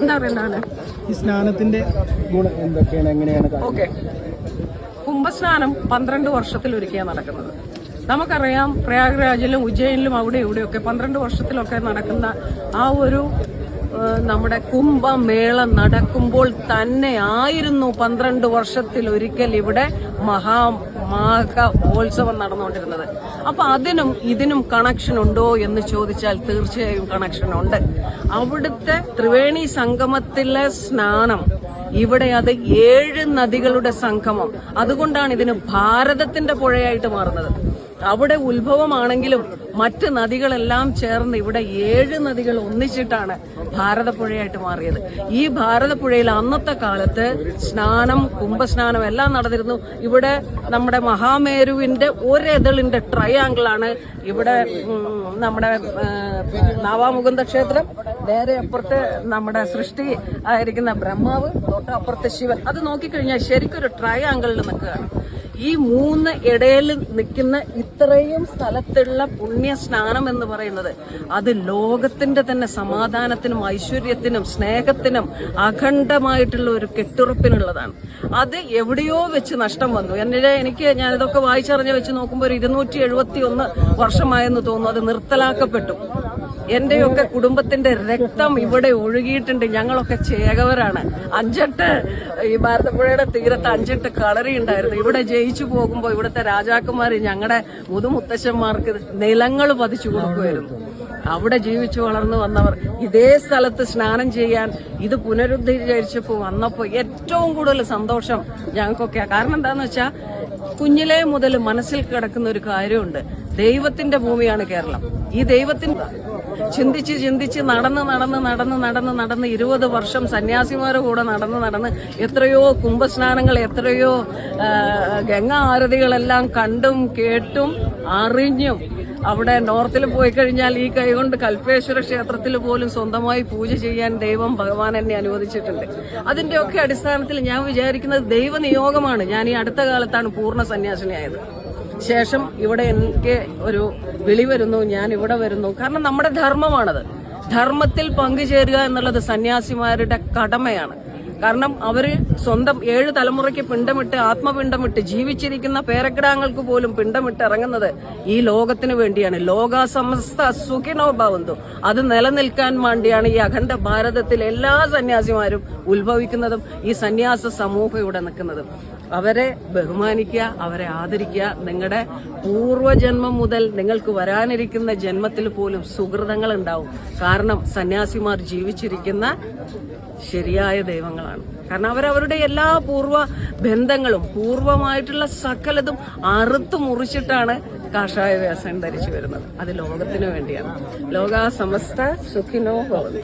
എന്താ പറയുന്നതാണ് ഈ സ്നാനത്തിന്റെ ഗുണം എന്തൊക്കെയാണ്, എങ്ങനെയാണ്? ഓക്കെ, കുംഭസ്നാനം 12 വർഷത്തിലൊരിക്കലാണ് നടക്കുന്നത്. നമുക്കറിയാം പ്രയാഗ്രാജിലും ഉജ്ജയിനിലും അവിടെ ഇവിടെയൊക്കെ 12 വർഷത്തിലൊക്കെ നടക്കുന്ന ആ ഒരു നമ്മുടെ കുംഭമേള നടക്കുമ്പോൾ തന്നെ ആയിരുന്നു 12 വർഷത്തിലൊരിക്കൽ ഇവിടെ മഹോത്സവം നടന്നുകൊണ്ടിരുന്നത്. അപ്പൊ അതിനും ഇതിനും കണക്ഷൻ ഉണ്ടോ എന്ന് ചോദിച്ചാൽ തീർച്ചയായും കണക്ഷൻ ഉണ്ട്. അവിടുത്തെ ത്രിവേണി സംഗമത്തിലെ സ്നാനം, ഇവിടെ അത് 7 നദികളുടെ സംഗമം. അതുകൊണ്ടാണ് ഇതിന് ഭാരതത്തിന്റെ പുഴയായിട്ട് മാറുന്നത്. അവിടെ ഉത്ഭവമാണെങ്കിലും മറ്റ് നദികളെല്ലാം ചേർന്ന് ഇവിടെ 7 നദികൾ ഒന്നിച്ചിട്ടാണ് ഭാരതപ്പുഴയായിട്ട് മാറിയത്. ഈ ഭാരതപ്പുഴയിൽ അന്നത്തെ കാലത്ത് സ്നാനം, കുംഭസ്നാനം എല്ലാം നടന്നിരുന്നു. ഇവിടെ നമ്മുടെ മഹാമേരുവിന്റെ ഒരെതളിന്റെ ട്രയാങ്കിളാണ് ഇവിടെ നമ്മുടെ നാവാമുകുന്ദ ക്ഷേത്രം, നേരെ അപ്പുറത്ത് നമ്മുടെ സൃഷ്ടി ആയിരിക്കുന്ന ബ്രഹ്മാവ്, തൊട്ടപ്പുറത്ത് ശിവൻ. അത് നോക്കിക്കഴിഞ്ഞാൽ ശരിക്കൊരു ട്രയാങ്കിളിൽ നിൽക്കുകയാണ്. ഈ 3 ഇടയിൽ നിൽക്കുന്ന ഇത്രയും സ്ഥലത്തുള്ള പുണ്യ സ്നാനം എന്ന് പറയുന്നത് അത് ലോകത്തിന്റെ തന്നെ സമാധാനത്തിനും ഐശ്വര്യത്തിനും സ്നേഹത്തിനും അഖണ്ഡമായിട്ടുള്ള ഒരു കെട്ടുറപ്പിനുള്ളതാണ്. അത് എവിടെയോ വെച്ച് നഷ്ടം വന്നു. ഞാനിതൊക്കെ വായിച്ചറിഞ്ഞ് വെച്ച് നോക്കുമ്പോൾ ഒരു 271 വർഷമായെന്ന് തോന്നുന്നു അത് നിർത്തലാക്കപ്പെട്ടു. എന്റെയൊക്കെ കുടുംബത്തിന്റെ രക്തം ഇവിടെ ഒഴുകിയിട്ടുണ്ട്. ഞങ്ങളൊക്കെ ചേകവരാണ്. 5 ഈ ഭാരതപ്പുഴയുടെ തീരത്ത് 5 കളറി ഉണ്ടായിരുന്നു. ഇവിടെ ജയിച്ചു പോകുമ്പോൾ ഇവിടുത്തെ രാജാക്കന്മാർ ഞങ്ങളുടെ മുതുമുത്തശ്ശന്മാർക്ക് നിലങ്ങൾ പതിച്ചു കൊടുക്കുമായിരുന്നു. അവിടെ ജീവിച്ചു വളർന്നു വന്നവർ ഇതേ സ്ഥലത്ത് സ്നാനം ചെയ്യാൻ ഇത് പുനരുദ്ധരിച്ചപ്പോൾ വന്നപ്പോൾ ഏറ്റവും കൂടുതൽ സന്തോഷം ഞങ്ങൾക്കൊക്കെയാണ്. കാരണം എന്താന്ന് വെച്ചാൽ കുഞ്ഞിലേ മുതൽ മനസ്സിൽ കിടക്കുന്ന ഒരു കാര്യമുണ്ട്. ദൈവത്തിന്റെ ഭൂമിയാണ് കേരളം. ഈ ദൈവത്തിന്റെ ചിന്തിച്ച് നടന്ന് 20 വർഷം സന്യാസിമാരുടെ കൂടെ നടന്ന് എത്രയോ കുംഭസ്നാനങ്ങൾ, എത്രയോ ഗംഗാ ആരതികളെല്ലാം കണ്ടും കേട്ടും അറിഞ്ഞും അവിടെ നോർത്തിൽ പോയി കഴിഞ്ഞാൽ ഈ കൈകൊണ്ട് കൽപ്പേശ്വര ക്ഷേത്രത്തിൽ പോലും സ്വന്തമായി പൂജ ചെയ്യാൻ ദൈവം ഭഗവാൻ എന്നെ അനുവദിച്ചിട്ടുണ്ട്. അതിന്റെയൊക്കെ അടിസ്ഥാനത്തിൽ ഞാൻ വിചാരിക്കുന്നത് ദൈവനിയോഗമാണ്. ഞാൻ ഈ അടുത്ത കാലത്താണ് പൂർണ്ണ സന്യാസിനിയായത്. ശേഷം ഇവിടെ എനിക്ക് ഒരു വിളി വരുന്നു, ഞാൻ ഇവിടെ വരുന്നു. കാരണം നമ്മുടെ ധർമ്മമാണത്. ധർമ്മത്തിൽ പങ്കുചേരുക എന്നുള്ളത് സന്യാസിമാരുടെ കടമയാണ്. കാരണം അവര് സ്വന്തം 7 തലമുറയ്ക്ക് പിണ്ടമിട്ട്, ആത്മപിണ്ടമിട്ട്, ജീവിച്ചിരിക്കുന്ന പേരക്കിടാങ്ങൾക്ക് പോലും പിണ്ടമിട്ട് ഇറങ്ങുന്നത് ഈ ലോകത്തിന് വേണ്ടിയാണ്. ലോകാസമസ്ത സുഖിനോ ഭവന്തു. അത് നിലനിൽക്കാൻ വേണ്ടിയാണ് ഈ അഖണ്ഡ ഭാരതത്തിൽ എല്ലാ സന്യാസിമാരും ഉത്ഭവിക്കുന്നതും ഈ സന്യാസ സമൂഹം ഇവിടെ നിൽക്കുന്നതും. അവരെ ബഹുമാനിക്കുക, അവരെ ആദരിക്കുക. നിങ്ങളുടെ പൂർവ്വജന്മം മുതൽ നിങ്ങൾക്ക് വരാനിരിക്കുന്ന ജന്മത്തിൽ പോലും സുഹൃതങ്ങൾ ഉണ്ടാവും. കാരണം സന്യാസിമാർ ജീവിച്ചിരിക്കുന്ന ശരിയായ ദൈവങ്ങളാണ്. കാരണം അവരവരുടെ എല്ലാ പൂർവ്വ ബന്ധങ്ങളും പൂർവ്വമായിട്ടുള്ള സകലതും അറുത്തു മുറിച്ചിട്ടാണ് കാഷായ വ്യാസം ധരിച്ചു വരുന്നത്. അത് ലോകത്തിന് വേണ്ടിയാണ്. ലോകാ സമസ്ത സുഖിനോ ഭവന്തു.